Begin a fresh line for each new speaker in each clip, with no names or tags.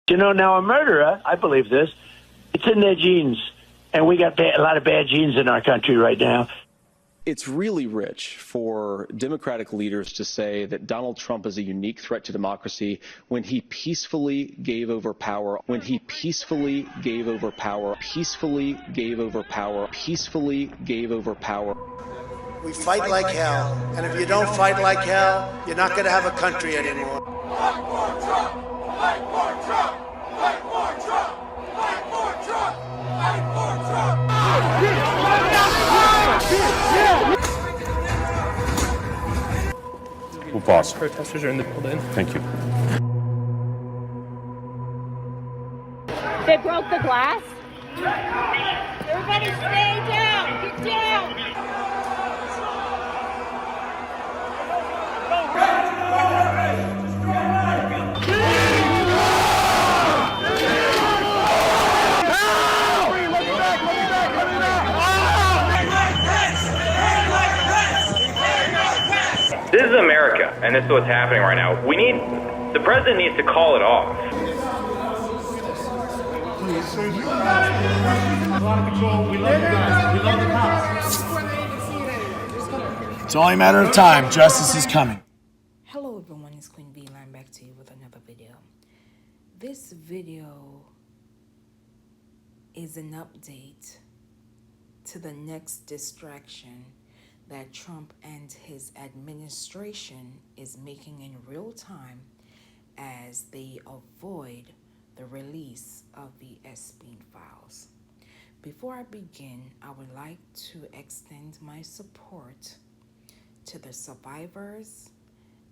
You know, now a murderer, I believe this, it's in their genes. And we got a lot of bad genes in our country right now.
It's really rich for Democratic leaders to say that Donald Trump is a unique threat to democracy when he peacefully gave over power, peacefully gave over power.
We fight like hell, and if you don't fight like hell, you're not going to have a country anymore.
Fight for Trump! Fight for Trump! Fight for Trump! Fight for Trump! Fight for Trump!
We'll pause.
Protesters are in the building.
Thank you.
They broke the glass. Everybody stay down. Get down.
This is America, and this is what's happening right now. The president needs to call it off.
It's only a matter of time. Justice is coming.
Hello everyone, it's Queen B Line back to you with another video. This video is an update to the next distraction that Trump and his administration is making in real time as they avoid the release of the Epstein files. Before I begin, I would like to extend my support to the survivors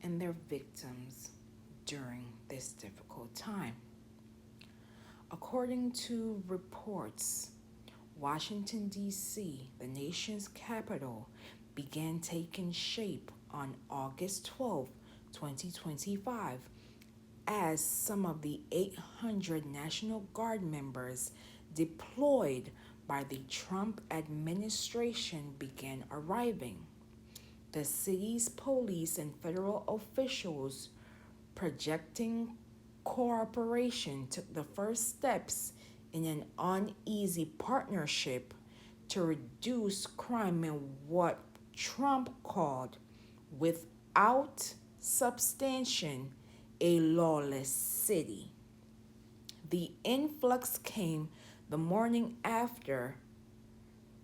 and their victims during this difficult time. According to reports, Washington, D.C., the nation's capital, began taking shape on August 12, 2025, as some of the 800 National Guard members deployed by the Trump administration began arriving. The city's police and federal officials, projecting cooperation, took the first steps in an uneasy partnership to reduce crime in what Trump called, without substantiation, a lawless city. The influx came the morning after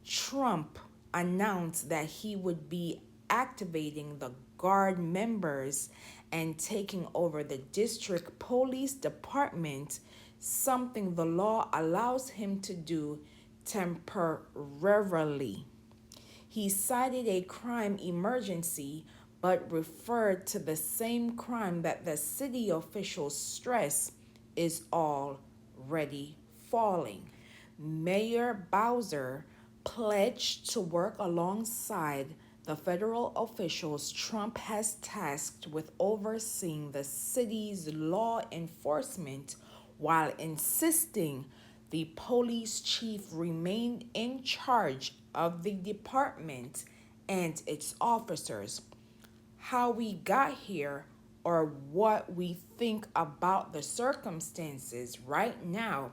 Trump announced that he would be activating the Guard members and taking over the district police department, something the law allows him to do temporarily. He cited a crime emergency, but referred to the same crime that the city officials stress is already falling. Mayor Bowser pledged to work alongside the federal officials Trump has tasked with overseeing the city's law enforcement, while insisting the police chief remained in charge of the department and its officers. How we got here, or what we think about the circumstances right now,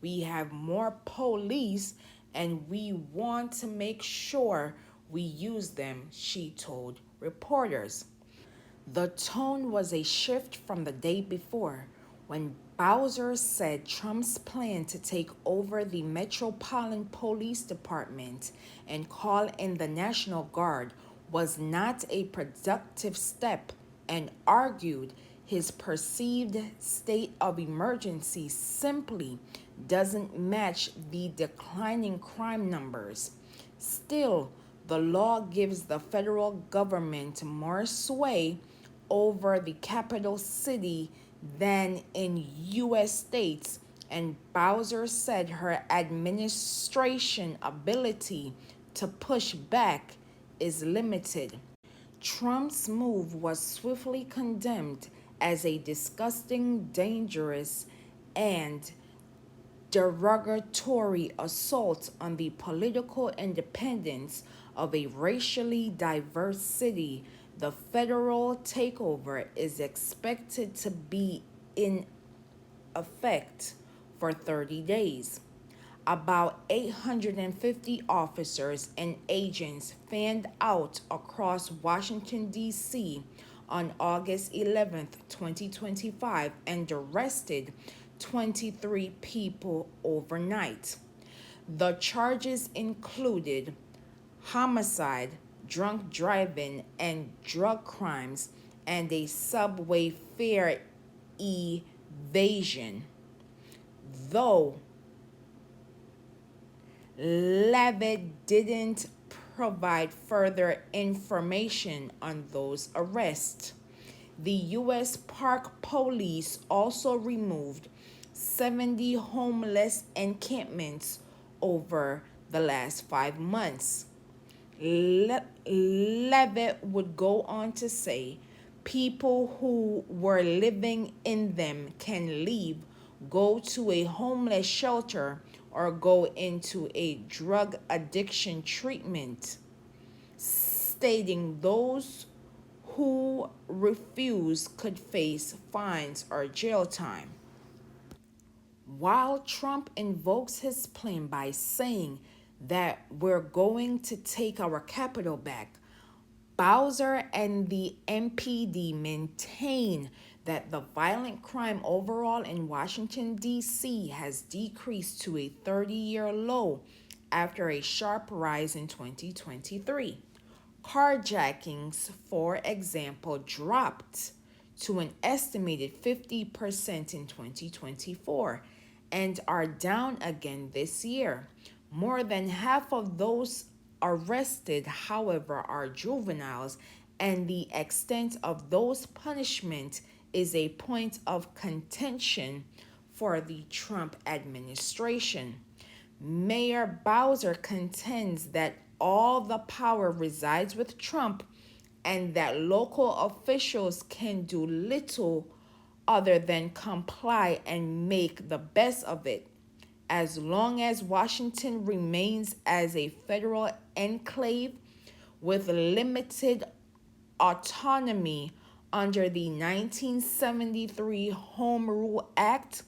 we have more police and we want to make sure we use them, she told reporters. The tone was a shift from the day before, when Bowser said Trump's plan to take over the Metropolitan Police Department and call in the National Guard was not a productive step, and argued his perceived state of emergency simply doesn't match the declining crime numbers. Still, the law gives the federal government more sway over the capital city than in U.S. states, and Bowser said her administration ability to push back is limited. Trump's move was swiftly condemned as a disgusting, dangerous, and derogatory assault on the political independence of a racially diverse city. The federal takeover is expected to be effect for 30 days. About 850 officers and agents fanned out across Washington, D.C. on August 11th, 2025, and arrested 23 people overnight. The charges included homicide, drunk driving, and drug crimes, and a subway fare evasion. Though Levitt didn't provide further information on those arrests. The U.S. Park Police also removed 70 homeless encampments over the last 5 months. Levitt would go on to say, people who were living in them can leave, go to a homeless shelter, or go into a drug addiction treatment, stating those who refuse could face fines or jail time. While Trump invokes his plan by saying that we're going to take our capital back, Bowser and the MPD maintain that the violent crime overall in Washington, D.C. has decreased to a 30-year low after a sharp rise in 2023. Carjackings, for example, dropped to an estimated 50% in 2024 and are down again this year. More than half of those arrested, however, are juveniles, and the extent of those punishments is a point of contention for the Trump administration. Mayor Bowser contends that all the power resides with Trump and that local officials can do little other than comply and make the best of it. As long as Washington remains as a federal enclave with limited autonomy under the 1973 Home Rule Act,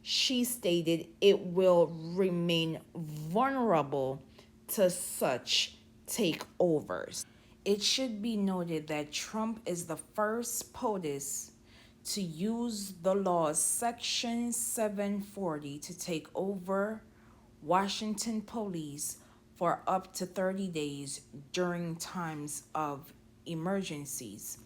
she stated it will remain vulnerable to such takeovers. It should be noted that Trump is the first POTUS to use the law's Section 740 to take over Washington police for up to 30 days during times of emergencies.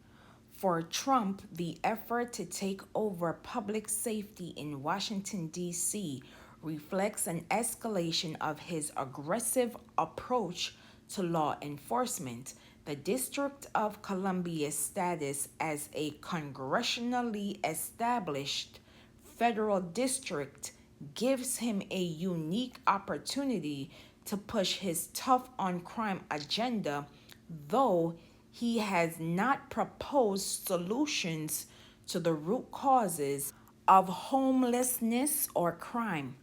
For Trump, the effort to take over public safety in Washington, D.C. reflects an escalation of his aggressive approach to law enforcement. The District of Columbia's status as a congressionally established federal district gives him a unique opportunity to push his tough on crime agenda, though he has not proposed solutions to the root causes of homelessness or crime.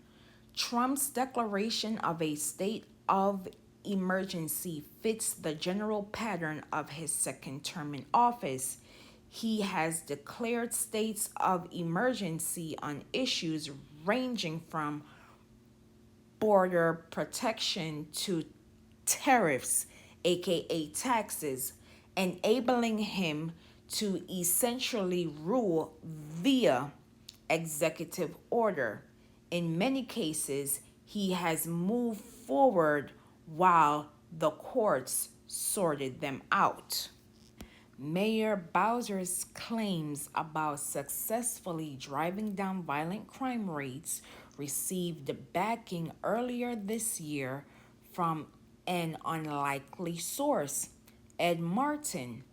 Trump's declaration of a state of emergency fits the general pattern of his second term in office. He has declared states of emergency on issues ranging from border protection to tariffs, aka taxes, enabling him to essentially rule via executive order. In many cases, he has moved forward while the courts sorted them out. Mayor Bowser's claims about successfully driving down violent crime rates received backing earlier this year from an unlikely source. Ed Martin,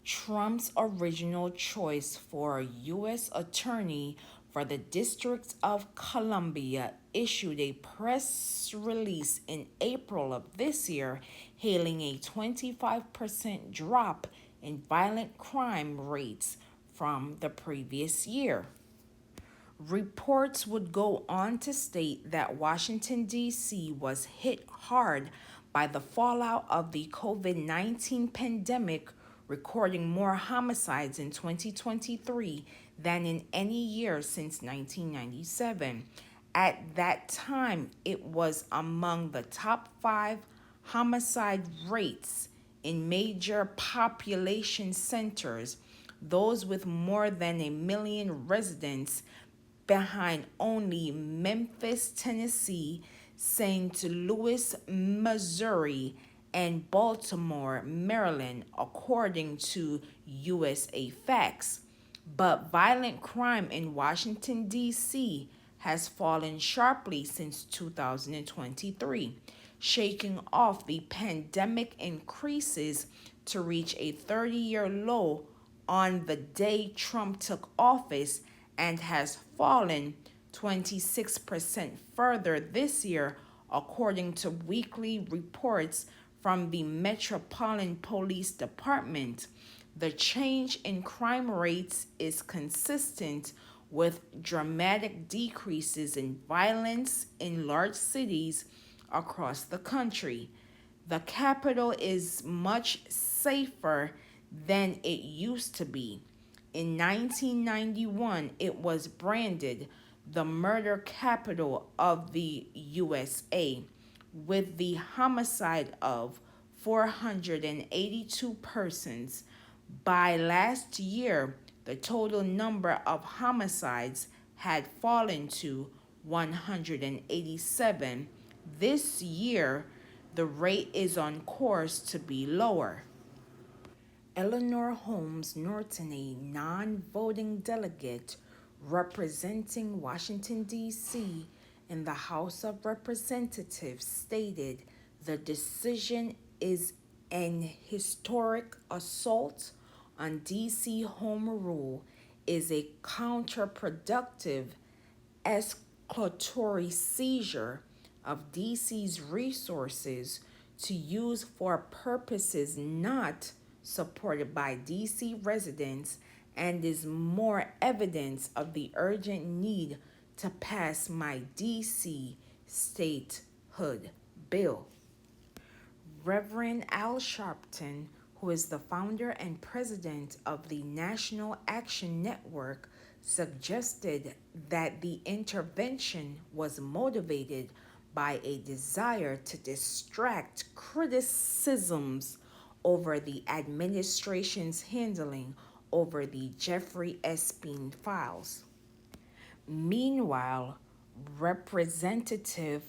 Trump's original choice for U.S. Attorney for the District of Columbia, issued a press release in April of this year hailing a 25% drop in violent crime rates from the previous year. Reports would go on to state that Washington, D.C. was hit hard by the fallout of the COVID-19 pandemic, recording more homicides in 2023 than in any year since 1997. At that time, it was among the top 5 homicide rates in major population centers, those with more than a million residents, behind only Memphis, Tennessee, St. Louis, Missouri, and Baltimore, Maryland, according to USA Facts. But violent crime in Washington, D.C. has fallen sharply since 2023, shaking off the pandemic increases to reach a 30-year low on the day Trump took office, and has fallen 26% further this year, according to weekly reports from the Metropolitan Police Department. The change in crime rates is consistent with dramatic decreases in violence in large cities across the country. The capital is much safer than it used to be. In 1991, it was branded the murder capital of the USA, with the homicide of 482 persons. By last year, the total number of homicides had fallen to 187. This year, the rate is on course to be lower. Eleanor Holmes Norton, a non-voting delegate representing Washington, D.C. in the House of Representatives, stated the decision is an historic assault on D.C. home rule, is a counterproductive escalatory seizure of D.C.'s resources to use for purposes not supported by D.C. residents, and is more evidence of the urgent need to pass my D.C. statehood bill. Reverend Al Sharpton, who is the founder and president of the National Action Network, suggested that the intervention was motivated by a desire to distract criticisms over the administration's handling over the Jeffrey Epstein files. Meanwhile, Representative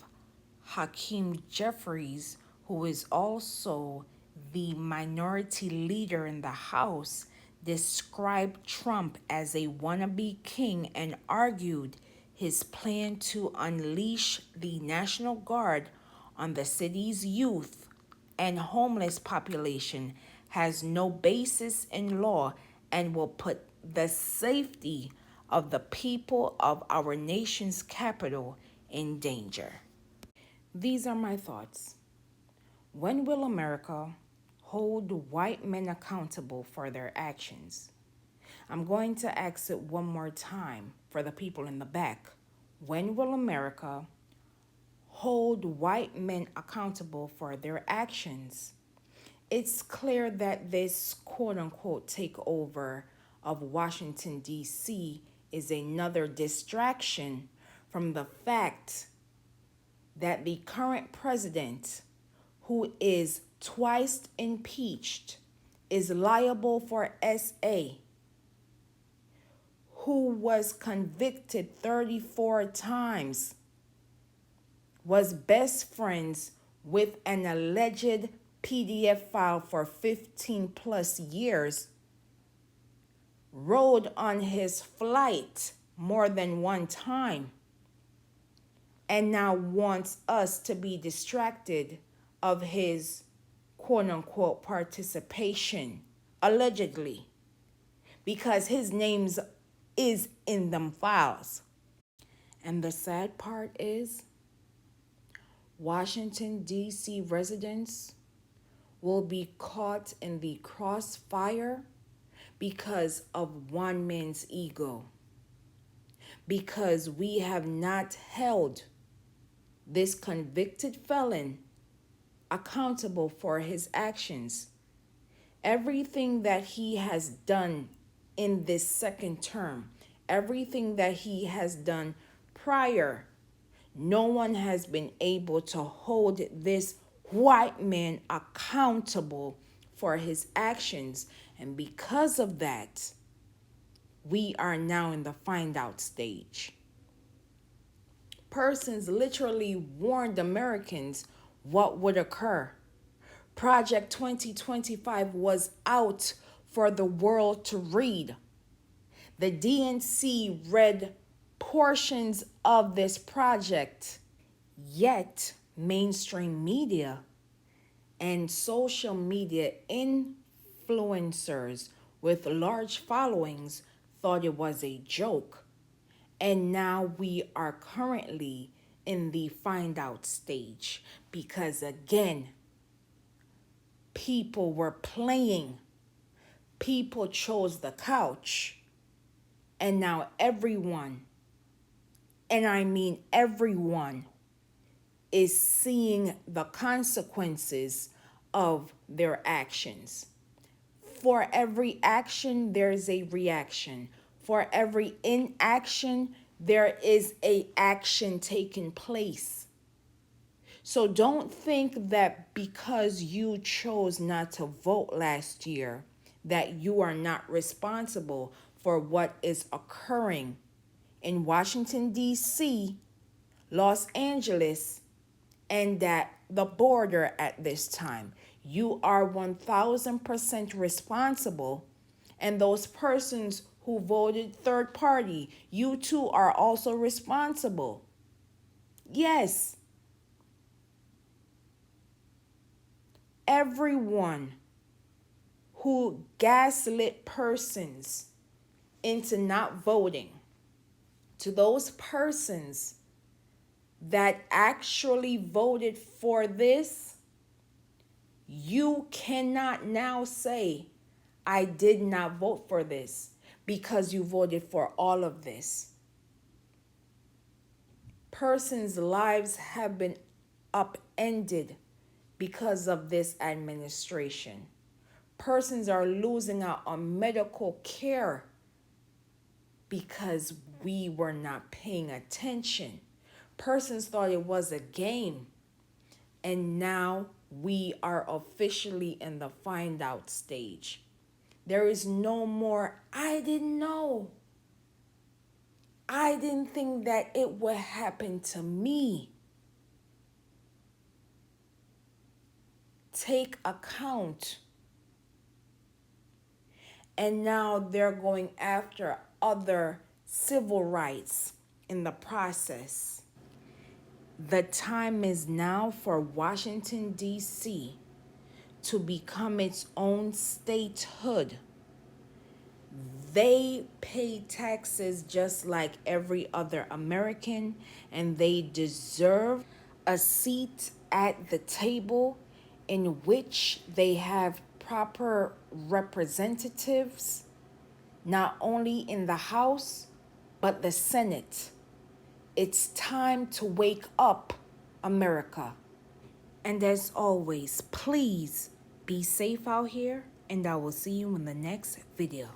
Hakeem Jeffries, who is also the minority leader in the House, described Trump as a wannabe king and argued his plan to unleash the National Guard on the city's youth and homeless population has no basis in law and will put the safety of the people of our nation's capital in danger. These are my thoughts. When will America hold white men accountable for their actions? I'm going to ask it one more time for the people in the back. When will America hold white men accountable for their actions? It's clear that this quote-unquote takeover of Washington, D.C. is another distraction from the fact that the current president, who is twice impeached, is liable for SA, who was convicted 34 times, was best friends with an alleged PDF file for 15 plus years, rode on his flight more than one time, and now wants us to be distracted of his quote-unquote participation, allegedly, because his name is in them files. And the sad part is, Washington, D.C. residents will be caught in the crossfire because of one man's ego. Because we have not held this convicted felon accountable for his actions. Everything that he has done in this second term, everything that he has done prior, no one has been able to hold this white man accountable for his actions. And because of that, we are now in the find out stage. Persons literally warned Americans what would occur. Project 2025 was out for the world to read. The DNC read portions of this project, yet mainstream media and social media influencers with large followings thought it was a joke. And now we are currently in the find out stage because, again, people were playing. People chose the couch. And now everyone, and I mean everyone, is seeing the consequences of their actions. For every action, there's a reaction. For every inaction, there is an action taking place. So don't think that because you chose not to vote last year, that you are not responsible for what is occurring in Washington, D.C., Los Angeles, and at the border at this time. You are 1000% responsible. And those persons who voted third party, you too are also responsible. Yes. Everyone who gaslit persons into not voting, to those persons that actually voted for this, you cannot now say, I did not vote for this, because you voted for all of this. Persons' lives have been upended because of this administration. Persons are losing out on medical care because we were not paying attention. Persons thought it was a game. And now we are officially in the find out stage. There is no more, I didn't know. I didn't think that it would happen to me. Take account. And now they're going after other civil rights in the process. The time is now for Washington, D.C. to become its own statehood. They pay taxes just like every other American, and they deserve a seat at the table in which they have proper representatives, not only in the House, but the Senate. It's time to wake up, America. And as always, please be safe out here, and I will see you in the next video.